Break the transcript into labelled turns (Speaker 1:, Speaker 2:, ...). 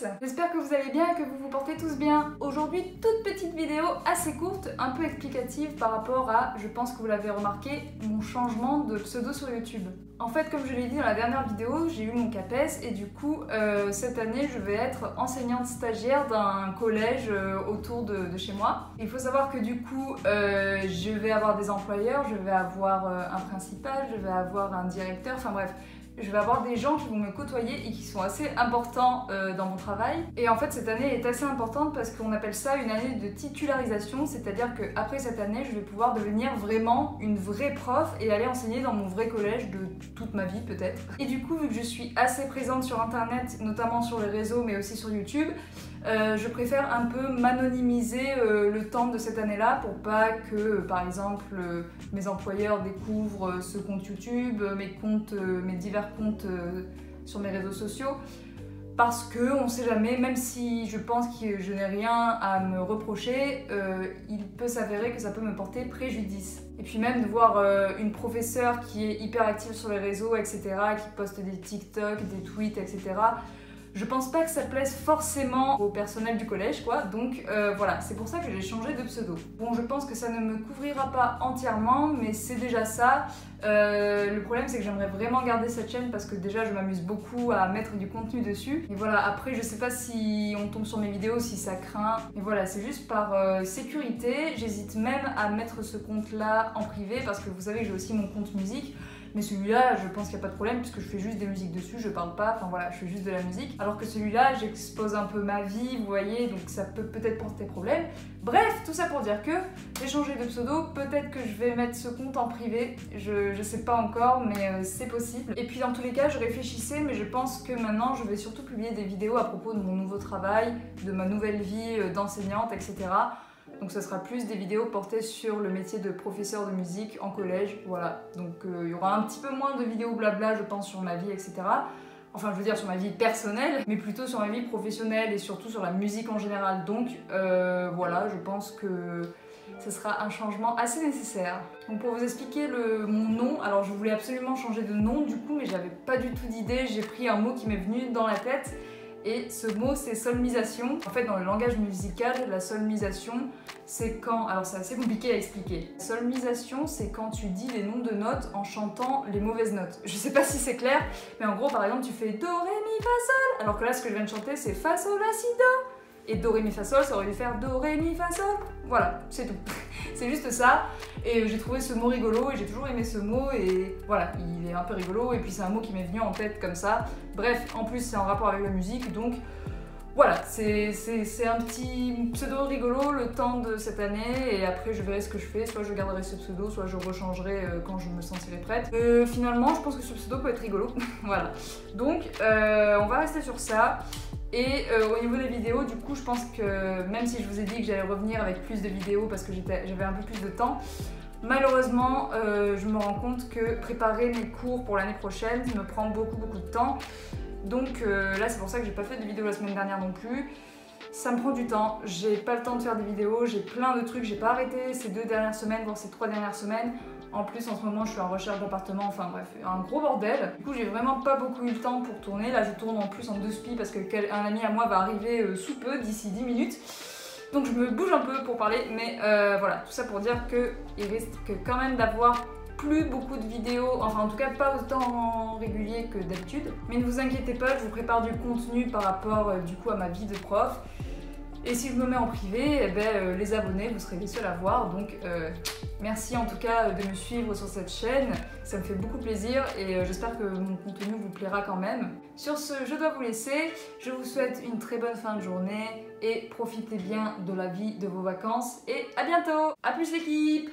Speaker 1: tous! J'espère que vous allez bien et que vous vous portez tous bien. Aujourd'hui, toute petite vidéo assez courte, un peu explicative par rapport à, je pense que vous l'avez remarqué, mon changement de pseudo sur YouTube. En fait, comme je l'ai dit dans la dernière vidéo, j'ai eu mon CAPES et du coup, cette année, je vais être enseignante stagiaire d'un collège autour de chez moi. Il faut savoir que du coup, je vais avoir des employeurs, je vais avoir un principal, je vais avoir un directeur, enfin bref, je vais avoir des gens qui vont me côtoyer et qui sont assez importants dans mon travail. Et en fait, cette année est assez importante parce qu'on appelle ça une année de titularisation, c'est-à-dire qu'après cette année, je vais pouvoir devenir vraiment une vraie prof et aller enseigner dans mon vrai collège de toute ma vie peut-être. Et du coup, vu que je suis assez présente sur internet, notamment sur les réseaux mais aussi sur YouTube, je préfère un peu m'anonymiser le temps de cette année-là pour pas que, par exemple, mes employeurs découvrent ce compte YouTube, mes divers comptes sur mes réseaux sociaux. Parce que on sait jamais, même si je pense que je n'ai rien à me reprocher, il peut s'avérer que ça peut me porter préjudice. Et puis même de voir une professeure qui est hyper active sur les réseaux, etc., qui poste des TikTok, des tweets, etc., je pense pas que ça plaise forcément au personnel du collège, quoi. Donc voilà, c'est pour ça que j'ai changé de pseudo. Bon, je pense que ça ne me couvrira pas entièrement, mais c'est déjà ça. Le problème, c'est que j'aimerais vraiment garder cette chaîne parce que déjà, je m'amuse beaucoup à mettre du contenu dessus. Et voilà, après, je sais pas si on tombe sur mes vidéos, si ça craint. Et voilà, c'est juste par sécurité. J'hésite même à mettre ce compte-là en privé parce que vous savez que j'ai aussi mon compte musique. Mais celui-là, je pense qu'il n'y a pas de problème puisque je fais juste des musiques dessus, je parle pas, enfin voilà, je fais juste de la musique. Alors que celui-là, j'expose un peu ma vie, vous voyez, donc ça peut peut-être porter problème. Bref, tout ça pour dire que j'ai changé de pseudo, peut-être que je vais mettre ce compte en privé, je sais pas encore, mais c'est possible. Et puis dans tous les cas, je réfléchissais, mais je pense que maintenant, je vais surtout publier des vidéos à propos de mon nouveau travail, de ma nouvelle vie d'enseignante, etc. Donc ça sera plus des vidéos portées sur le métier de professeur de musique en collège, voilà. Donc il y aura un petit peu moins de vidéos blabla, je pense, sur ma vie, etc. Enfin, je veux dire sur ma vie personnelle, mais plutôt sur ma vie professionnelle et surtout sur la musique en général. Donc voilà, je pense que ce sera un changement assez nécessaire. Donc pour vous expliquer mon nom, alors je voulais absolument changer de nom du coup, mais j'avais pas du tout d'idée, j'ai pris un mot qui m'est venu dans la tête. Et ce mot, c'est solmisation. En fait, dans le langage musical, la solmisation, c'est quand... Alors, c'est assez compliqué à expliquer. Solmisation, c'est quand tu dis les noms de notes en chantant les mauvaises notes. Je sais pas si c'est clair, mais en gros, par exemple, tu fais Do, Ré, Mi, Fa, Sol. Alors que là, ce que je viens de chanter, c'est Fa, Sol, La, Si, Do. Et Do, Ré, Mi, Fa, Sol, ça aurait dû faire Do, Ré, Mi, Fa, Sol. Voilà, c'est tout. C'est juste ça. Et j'ai trouvé ce mot rigolo et j'ai toujours aimé ce mot et voilà, il est un peu rigolo et puis c'est un mot qui m'est venu en tête comme ça. Bref, en plus c'est en rapport avec la musique, donc voilà, c'est un petit pseudo rigolo le temps de cette année et après je verrai ce que je fais, soit je garderai ce pseudo, soit je rechangerai quand je me sentirai prête. Finalement, je pense que ce pseudo peut être rigolo, voilà. Donc on va rester sur ça. Et au niveau des vidéos, du coup, je pense que même si je vous ai dit que j'allais revenir avec plus de vidéos parce que j'avais un peu plus de temps, malheureusement, je me rends compte que préparer mes cours pour l'année prochaine me prend beaucoup de temps. Donc là, c'est pour ça que j'ai pas fait de vidéo la semaine dernière non plus. Ça me prend du temps, j'ai pas le temps de faire des vidéos, j'ai plein de trucs, j'ai pas arrêté ces 2 dernières semaines, voire ces 3 dernières semaines. En plus, en ce moment, je suis en recherche d'appartement, enfin bref, un gros bordel. Du coup, j'ai vraiment pas beaucoup eu le temps pour tourner. Là, je tourne en plus en 2 spi parce qu'un ami à moi va arriver sous peu, d'ici 10 minutes. Donc je me bouge un peu pour parler, mais voilà, tout ça pour dire qu'il risque quand même d'avoir plus beaucoup de vidéos, enfin en tout cas pas autant régulier que d'habitude. Mais ne vous inquiétez pas, je vous prépare du contenu par rapport du coup à ma vie de prof. Et si je me mets en privé, eh ben, les abonnés, vous serez les seuls à voir. Donc merci en tout cas de me suivre sur cette chaîne, ça me fait beaucoup plaisir et j'espère que mon contenu vous plaira quand même. Sur ce, je dois vous laisser, je vous souhaite une très bonne fin de journée et profitez bien de la vie de vos vacances et à bientôt. A plus l'équipe!